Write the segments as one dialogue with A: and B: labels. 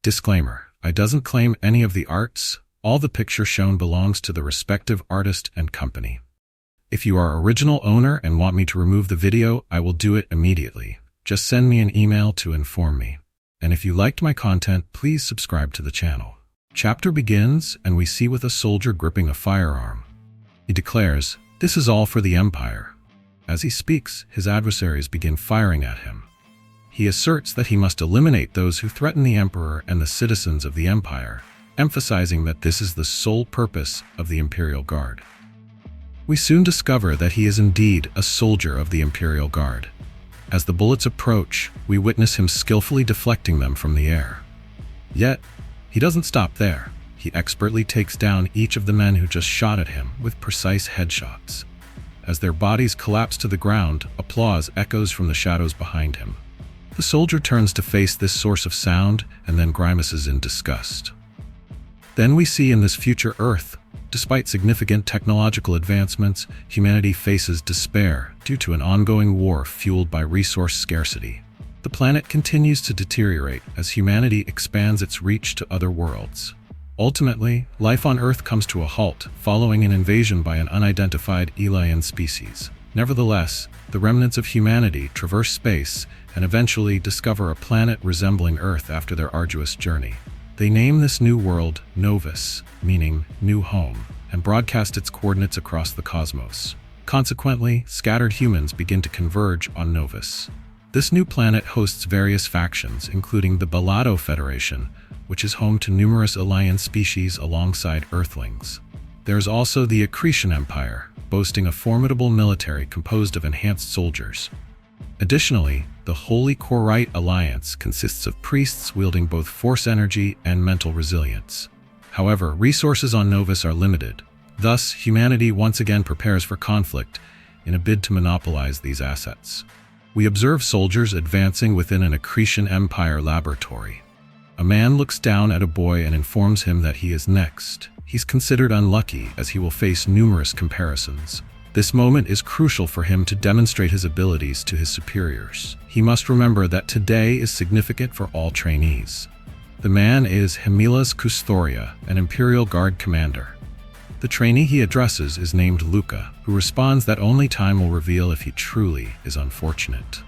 A: Disclaimer: I doesn't claim any of the arts. All the picture shown belongs to the respective artist and company. If you are original owner and want me to remove the video, I will do it immediately. Just send me an email to inform me. And if you liked my content, please subscribe to the channel. Chapter begins, and we see with a soldier gripping a firearm. He declares, "This is all for the Empire." As he speaks, his adversaries begin firing at him. He asserts that he must eliminate those who threaten the Emperor and the citizens of the Empire, emphasizing that this is the sole purpose of the Imperial Guard. We soon discover that he is indeed a soldier of the Imperial Guard. As the bullets approach, we witness him skillfully deflecting them from the air. Yet, he doesn't stop there. He expertly takes down each of the men who just shot at him with precise headshots. As their bodies collapse to the ground, applause echoes from the shadows behind him. The soldier turns to face this source of sound and then grimaces in disgust. Then we see in this future Earth, despite significant technological advancements, humanity faces despair due to an ongoing war fueled by resource scarcity. The planet continues to deteriorate as humanity expands its reach to other worlds. Ultimately, life on Earth comes to a halt following an invasion by an unidentified alien species. Nevertheless, the remnants of humanity traverse space and eventually discover a planet resembling Earth after their arduous journey. They name this new world Novus, meaning new home, and broadcast its coordinates across the cosmos. Consequently, scattered humans begin to converge on Novus. This new planet hosts various factions, including the Balado Federation, which is home to numerous alien species alongside Earthlings. There is also the Accretion Empire, boasting a formidable military composed of enhanced soldiers. Additionally, the Holy Korite Alliance consists of priests wielding both force energy and mental resilience. However, resources on Novus are limited. Thus, humanity once again prepares for conflict in a bid to monopolize these assets. We observe soldiers advancing within an Accretion Empire laboratory. A man looks down at a boy and informs him that he is next. He's considered unlucky as he will face numerous comparisons. This moment is crucial for him to demonstrate his abilities to his superiors. He must remember that today is significant for all trainees. The man is Hemilas Kusthoria, an Imperial Guard commander. The trainee he addresses is named Luka, who responds that only time will reveal if he truly is unfortunate.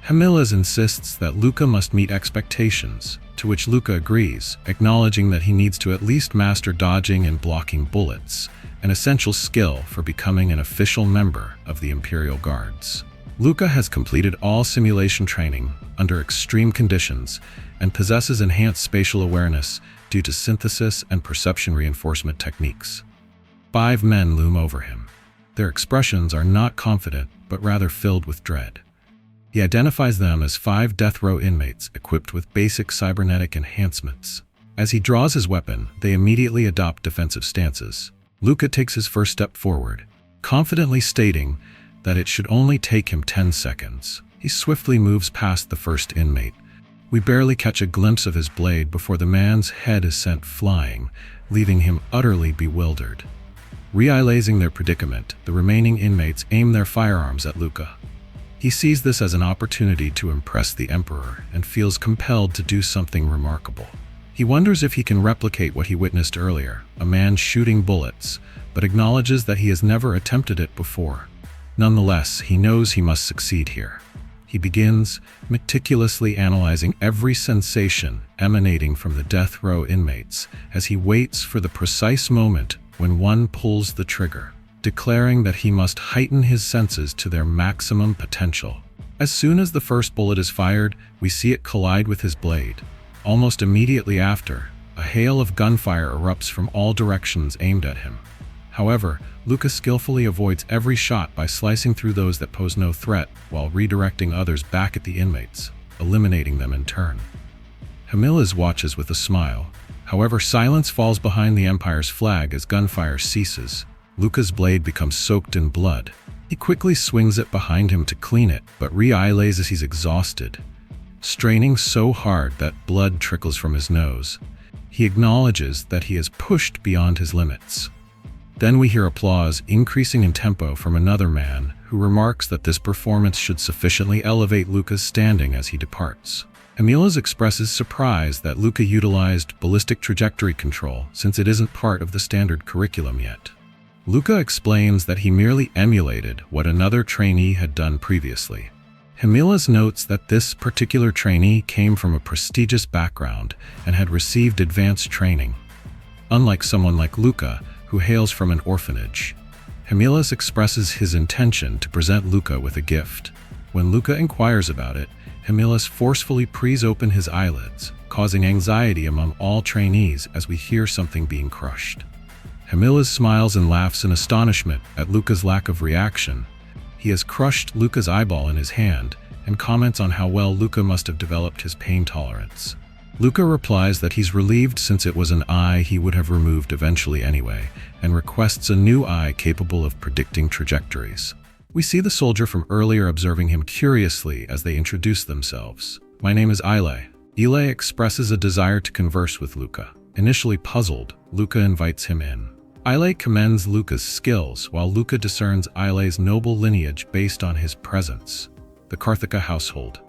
A: Hemilas insists that Luka must meet expectations, to which Luka agrees, acknowledging that he needs to at least master dodging and blocking bullets, an essential skill for becoming an official member of the Imperial Guards. Luka has completed all simulation training under extreme conditions and possesses enhanced spatial awareness due to synthesis and perception reinforcement techniques. 5 men loom over him. Their expressions are not confident, but rather filled with dread. He identifies them as 5 death row inmates equipped with basic cybernetic enhancements. As he draws his weapon, they immediately adopt defensive stances. Luka takes his first step forward, confidently stating that it should only take him 10 seconds. He swiftly moves past the first inmate. We barely catch a glimpse of his blade before the man's head is sent flying, leaving him utterly bewildered. Realizing their predicament, the remaining inmates aim their firearms at Luka. He sees this as an opportunity to impress the Emperor and feels compelled to do something remarkable. He wonders if he can replicate what he witnessed earlier, a man shooting bullets, but acknowledges that he has never attempted it before. Nonetheless, he knows he must succeed here. He begins meticulously analyzing every sensation emanating from the death row inmates as he waits for the precise moment when one pulls the trigger, declaring that he must heighten his senses to their maximum potential. As soon as the first bullet is fired, we see it collide with his blade. Almost immediately after, a hail of gunfire erupts from all directions aimed at him. However, Luka skillfully avoids every shot by slicing through those that pose no threat while redirecting others back at the inmates, eliminating them in turn. Hemilas watches with a smile. However, silence falls behind the Empire's flag as gunfire ceases. Luka's blade becomes soaked in blood. He quickly swings it behind him to clean it, but realizes he's exhausted. Straining so hard that blood trickles from his nose, he acknowledges that he has pushed beyond his limits. Then we hear applause increasing in tempo from another man who remarks that this performance should sufficiently elevate Luka's standing as he departs. Hamilas expresses surprise that Luka utilized ballistic trajectory control since it isn't part of the standard curriculum yet. Luka explains that he merely emulated what another trainee had done previously. Hamilas notes that this particular trainee came from a prestigious background and had received advanced training, unlike someone like Luka, who hails from an orphanage. Hamilas expresses his intention to present Luka with a gift. When Luka inquires about it, Hamilas forcefully prees open his eyelids, causing anxiety among all trainees as we hear something being crushed. Hamilas smiles and laughs in astonishment at Luka's lack of reaction. He has crushed Luka's eyeball in his hand and comments on how well Luka must have developed his pain tolerance. Luka replies that he's relieved since it was an eye he would have removed eventually anyway, and requests a new eye capable of predicting trajectories. We see the soldier from earlier observing him curiously as they introduce themselves. "My name is Ile." Ile expresses a desire to converse with Luka. Initially puzzled, Luka invites him in. Ile commends Luka's skills, while Luka discerns Ile's noble lineage based on his presence, the Karthika household,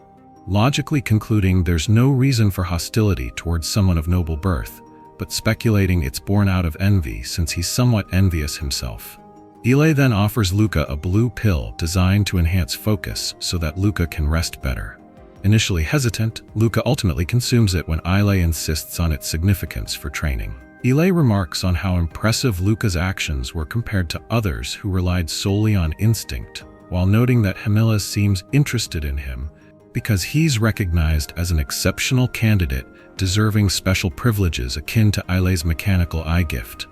A: logically concluding there's no reason for hostility towards someone of noble birth, but speculating it's born out of envy since he's somewhat envious himself. Ile then offers Luka a blue pill designed to enhance focus so that Luka can rest better. Initially hesitant, Luka ultimately consumes it when Ile insists on its significance for training. Ile remarks on how impressive Luka's actions were compared to others who relied solely on instinct, while noting that Hamilas seems interested in him because he's recognized as an exceptional candidate deserving special privileges akin to Ile's mechanical eye gift.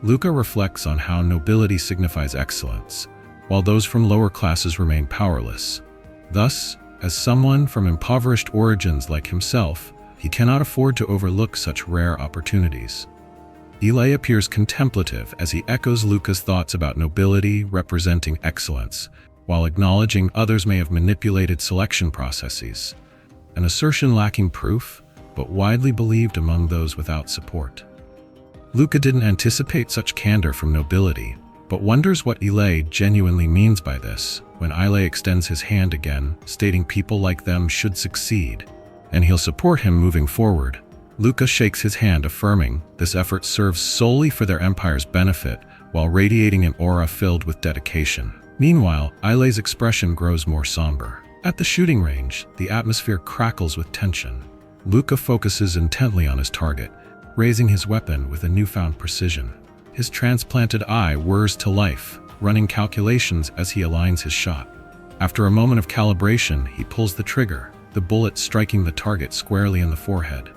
A: Luka reflects on how nobility signifies excellence, while those from lower classes remain powerless. Thus, as someone from impoverished origins like himself, he cannot afford to overlook such rare opportunities. Ile appears contemplative as he echoes Luka's thoughts about nobility representing excellence, while acknowledging others may have manipulated selection processes, an assertion lacking proof, but widely believed among those without support. Luka didn't anticipate such candor from nobility, but wonders what Ile genuinely means by this when Ile extends his hand again, stating people like them should succeed, and he'll support him moving forward. Luka shakes his hand, affirming this effort serves solely for their empire's benefit, while radiating an aura filled with dedication. Meanwhile, Ile's expression grows more somber. At the shooting range, the atmosphere crackles with tension. Luka focuses intently on his target, raising his weapon with a newfound precision. His transplanted eye whirs to life, running calculations as he aligns his shot. After a moment of calibration, he pulls the trigger, the bullet striking the target squarely in the forehead.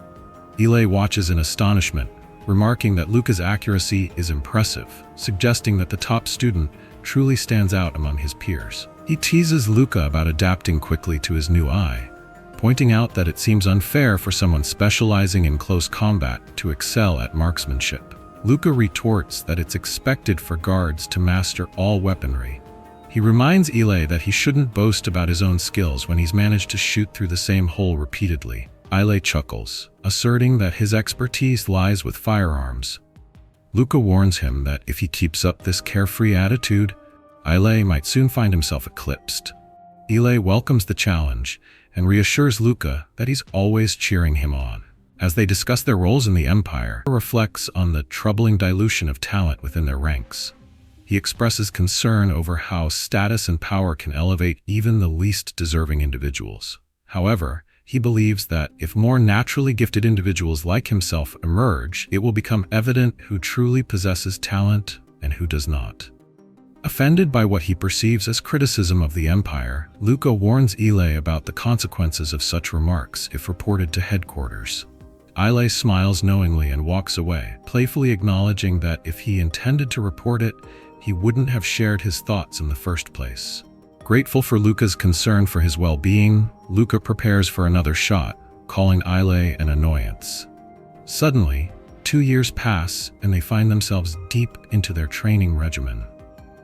A: Ile watches in astonishment, remarking that Luka's accuracy is impressive, suggesting that the top student truly stands out among his peers. He teases Luka about adapting quickly to his new eye, pointing out that it seems unfair for someone specializing in close combat to excel at marksmanship. Luka retorts that it's expected for guards to master all weaponry. He reminds Ile that he shouldn't boast about his own skills when he's managed to shoot through the same hole repeatedly. Ile chuckles, asserting that his expertise lies with firearms. Luka warns him that if he keeps up this carefree attitude, Ile might soon find himself eclipsed. Ile welcomes the challenge and reassures Luka that he's always cheering him on. As they discuss their roles in the Empire, Luka reflects on the troubling dilution of talent within their ranks. He expresses concern over how status and power can elevate even the least deserving individuals. However, he believes that if more naturally gifted individuals like himself emerge, it will become evident who truly possesses talent and who does not. Offended by what he perceives as criticism of the Empire, Luka warns Ile about the consequences of such remarks if reported to headquarters. Ile smiles knowingly and walks away, playfully acknowledging that if he intended to report it, he wouldn't have shared his thoughts in the first place. Grateful for Luka's concern for his well-being, Luka prepares for another shot, calling Ile an annoyance. Suddenly, 2 years pass and they find themselves deep into their training regimen.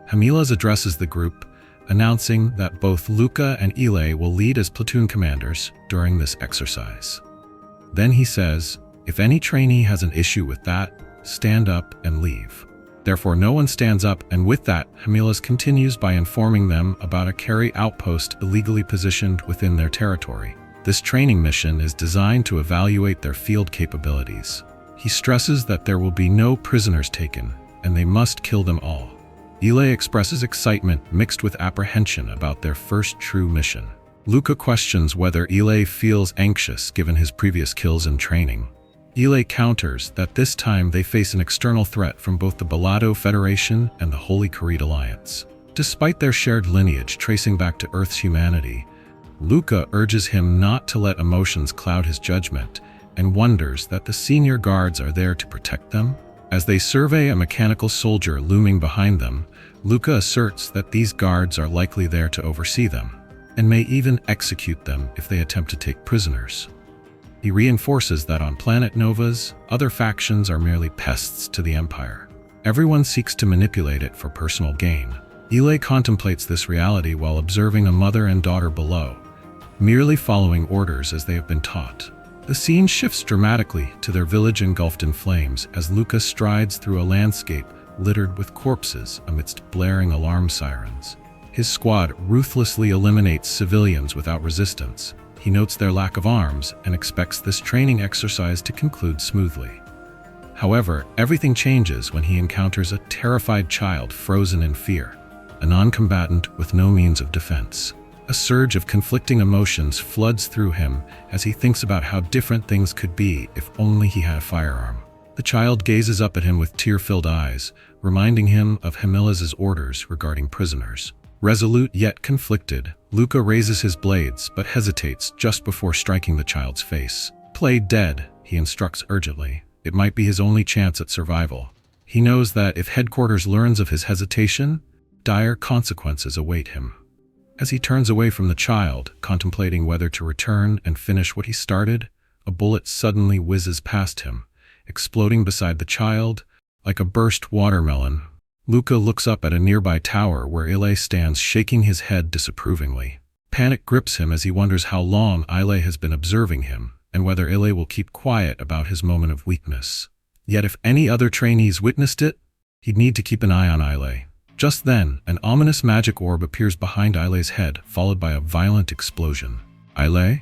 A: Hamilas addresses the group, announcing that both Luka and Ile will lead as platoon commanders during this exercise. Then he says, if any trainee has an issue with that, stand up and leave. Therefore no one stands up, and with that, Hamilas continues by informing them about a carry outpost illegally positioned within their territory. This training mission is designed to evaluate their field capabilities. He stresses that there will be no prisoners taken, and they must kill them all. Ile expresses excitement mixed with apprehension about their first true mission. Luka questions whether Ile feels anxious given his previous kills and training. Ile counters that this time they face an external threat from both the Balado Federation and the Holy Creed Alliance. Despite their shared lineage tracing back to Earth's humanity, Luka urges him not to let emotions cloud his judgment and wonders that the senior guards are there to protect them. As they survey a mechanical soldier looming behind them, Luka asserts that these guards are likely there to oversee them, and may even execute them if they attempt to take prisoners. He reinforces that on planet Nova's, other factions are merely pests to the Empire. Everyone seeks to manipulate it for personal gain. Ile contemplates this reality while observing a mother and daughter below, merely following orders as they have been taught. The scene shifts dramatically to their village engulfed in flames as Luka strides through a landscape littered with corpses amidst blaring alarm sirens. His squad ruthlessly eliminates civilians without resistance. He notes their lack of arms and expects this training exercise to conclude smoothly. However, everything changes when he encounters a terrified child frozen in fear, a non-combatant with no means of defense. A surge of conflicting emotions floods through him as he thinks about how different things could be if only he had a firearm. The child gazes up at him with tear-filled eyes, reminding him of Hamila's orders regarding prisoners. Resolute yet conflicted, Luka raises his blades but hesitates just before striking the child's face. "Play dead," he instructs urgently. It might be his only chance at survival. He knows that if headquarters learns of his hesitation, dire consequences await him. As he turns away from the child, contemplating whether to return and finish what he started, a bullet suddenly whizzes past him, exploding beside the child like a burst watermelon. Luka looks up at a nearby tower where Ile stands, shaking his head disapprovingly. Panic grips him as he wonders how long Ile has been observing him and whether Ile will keep quiet about his moment of weakness. Yet if any other trainees witnessed it, he'd need to keep an eye on Ile. Just then, an ominous magic orb appears behind Ile's head, followed by a violent explosion. "Ile?"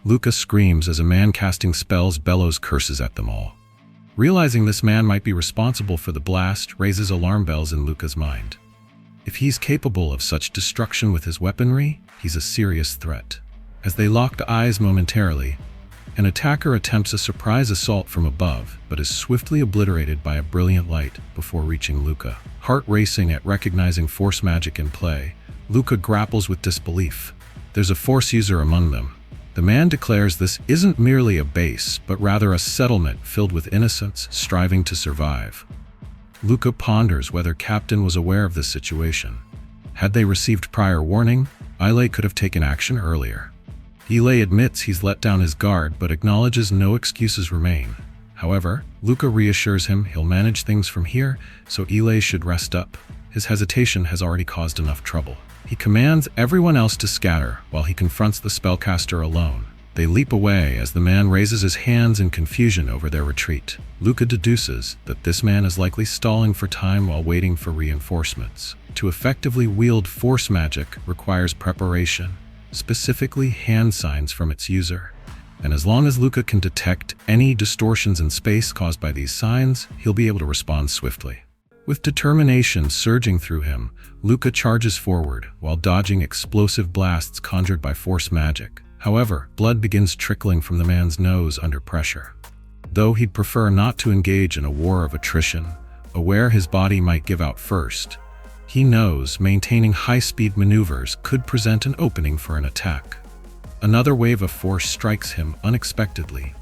A: Luka screams as a man casting spells bellows curses at them all. Realizing this man might be responsible for the blast raises alarm bells in Luka's mind. If he's capable of such destruction with his weaponry, he's a serious threat. As they lock eyes momentarily, an attacker attempts a surprise assault from above, but is swiftly obliterated by a brilliant light before reaching Luka. Heart racing at recognizing force magic in play, Luka grapples with disbelief. There's a force user among them. The man declares this isn't merely a base, but rather a settlement filled with innocents striving to survive. Luka ponders whether Captain was aware of this situation. Had they received prior warning, Ile could have taken action earlier. Ile admits he's let down his guard but acknowledges no excuses remain. However, Luka reassures him he'll manage things from here, so Ile should rest up. His hesitation has already caused enough trouble. He commands everyone else to scatter while he confronts the spellcaster alone. They leap away as the man raises his hands in confusion over their retreat. Luka deduces that this man is likely stalling for time while waiting for reinforcements. To effectively wield force magic requires preparation, specifically hand signs from its user. And as long as Luka can detect any distortions in space caused by these signs, he'll be able to respond swiftly. With determination surging through him, Luka charges forward while dodging explosive blasts conjured by force magic. However, blood begins trickling from the man's nose under pressure. Though he'd prefer not to engage in a war of attrition, aware his body might give out first, he knows maintaining high-speed maneuvers could present an opening for an attack. Another wave of force strikes him unexpectedly.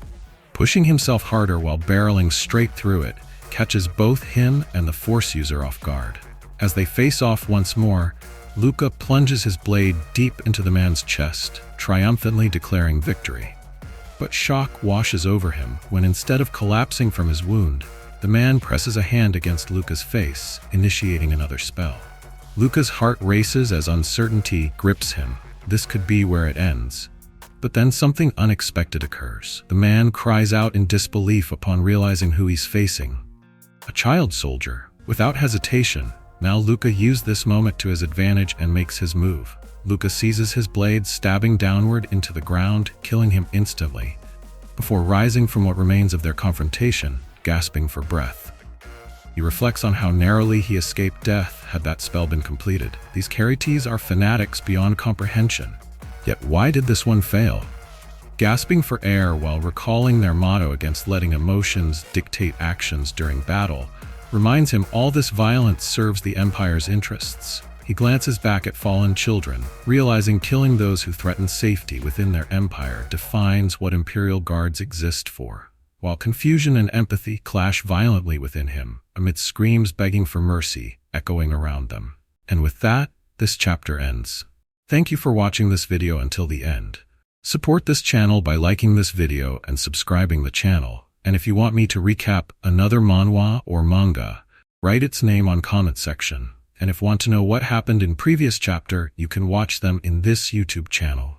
A: Pushing himself harder while barreling straight through it catches both him and the force user off guard. As they face off once more, Luka plunges his blade deep into the man's chest, triumphantly declaring victory. But shock washes over him when instead of collapsing from his wound, the man presses a hand against Luka's face, initiating another spell. Luka's heart races as uncertainty grips him. This could be where it ends. But then something unexpected occurs. The man cries out in disbelief upon realizing who he's facing. A child soldier. Without hesitation, now Luka used this moment to his advantage and makes his move. Luka seizes his blade, stabbing downward into the ground, killing him instantly, before rising from what remains of their confrontation, gasping for breath. He reflects on how narrowly he escaped death had that spell been completed. These Karates are fanatics beyond comprehension. Yet why did this one fail? Gasping for air while recalling their motto against letting emotions dictate actions during battle reminds him all this violence serves the Empire's interests. He glances back at fallen children, realizing killing those who threaten safety within their empire defines what Imperial Guards exist for. While confusion and empathy clash violently within him, amid screams begging for mercy echoing around them. And with that, this chapter ends. Thank you for watching this video until the end. Support this channel by liking this video and subscribing the channel. And if you want me to recap another manhwa or manga, write its name on comment section. And if you want to know what happened in previous chapter, you can watch them in this YouTube channel.